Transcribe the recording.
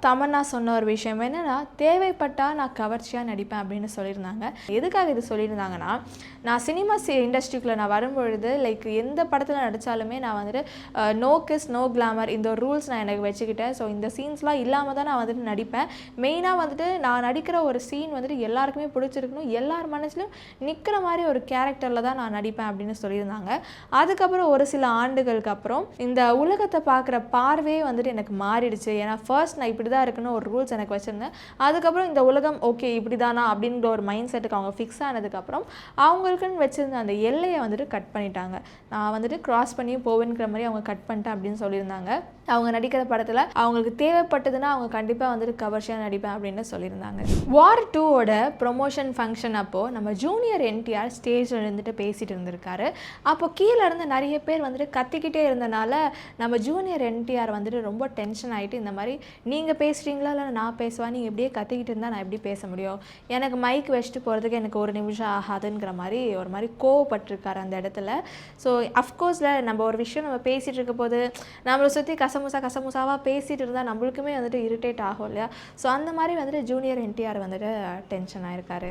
தமன்னா சொன்ன ஒரு விஷயம் என்னன்னா, தேவைப்பட்டால் நான் கவர்ச்சியாக நடிப்பேன் அப்படின்னு சொல்லியிருந்தாங்க. எதுக்காக இது சொல்லியிருந்தாங்கன்னா, நான் சினிமா இண்டஸ்ட்ரிக்குள்ளே நான் வரும்பொழுது எந்த படத்தில் நடித்தாலுமே நான் வந்துட்டு நோ கிஸ் நோ கிளாமர் இந்த ஒரு ரூல்ஸ் நான் எனக்கு வச்சுக்கிட்டேன். ஸோ இந்த சீன்ஸ்லாம் இல்லாமல் தான் நான் வந்துட்டு நடிப்பேன். மெயினாக வந்துட்டு நான் நடிக்கிற ஒரு சீன் வந்துட்டு எல்லாருக்குமே பிடிச்சிருக்கணும், எல்லார் மனசுலையும் நிற்கிற மாதிரி ஒரு கேரக்டரில் தான் நான் நடிப்பேன் அப்படின்னு சொல்லியிருந்தாங்க. அதுக்கப்புறம் ஒரு சில ஆண்டுகளுக்கு அப்புறம் இந்த உலகத்தை பார்க்குற பார்வையே வந்துட்டு எனக்கு மாறிடுச்சு. ஏன்னா ஃபர்ஸ்ட் நான் இப்படி தான் இருக்குன்னு ஒரு ரூல்ஸ் எனக்கு வச்சுருந்தேன். அதுக்கப்புறம் இந்த உலகம் ஓகே இப்படி தானா அப்படின்ற ஒரு மைண்ட் செட்டுக்கு அவங்க ஃபிக்ஸ் ஆனதுக்கப்புறம் அவங்களுக்குன்னு வச்சுருந்த அந்த எல்லையை வந்துட்டு கட் பண்ணிட்டாங்க. நான் வந்துட்டு கிராஸ் பண்ணி போவேங்கிற மாதிரி அவங்க கட் பண்ணிட்டேன் அப்படின்னு சொல்லியிருந்தாங்க. அவங்க நடிக்கிற படத்தில் அவங்களுக்கு தேவைப்பட்டதுன்னா அவங்க கண்டிப்பாக வந்துட்டு கவர்ச்சியாக நடிப்பேன் அப்படின்னு சொல்லியிருந்தாங்க. வார் 2ஓட ப்ரொமோஷன் ஃபங்க்ஷன் அப்போது நம்ம ஜூனியர் என்டிஆர் ஸ்டேஜில் இருந்துட்டு பேசிகிட்டு இருந்திருக்காரு. அப்போ கீழே இருந்து நிறைய பேர் வந்துட்டு கத்திக்கிட்டே இருந்தனால நம்ம ஜூனியர் என்டிஆர் வந்துட்டு ரொம்ப டென்ஷன் ஆகிட்டு, இந்த மாதிரி நீங்கள் பேசுகிறீங்களா இல்லை நான் பேசுவேன், நீங்கள் எப்படியே கத்திக்கிட்டு இருந்தால் நான் எப்படி பேச முடியும், எனக்கு மைக் வச்சுட்டு போகிறதுக்கு எனக்கு ஒரு நிமிஷம் ஆகாதுங்கிற மாதிரி ஒரு மாதிரி கோவப்பட்டிருக்காரு அந்த இடத்துல. ஸோ அஃப்கோர்ஸில் நம்ம ஒரு விஷயம் நம்ம பேசிகிட்டு இருக்க போது நம்மளை சுற்றி கசமுசாவாக பேசிகிட்டு இருந்தால் நம்மளுக்குமே வந்துட்டு இரிட்டேட் ஆகும் இல்லையா. ஸோ அந்த மாதிரி வந்துட்டு ஜூனியர் என்டிஆர் வந்துட்டு டென்ஷன் ஆகிருக்காரு.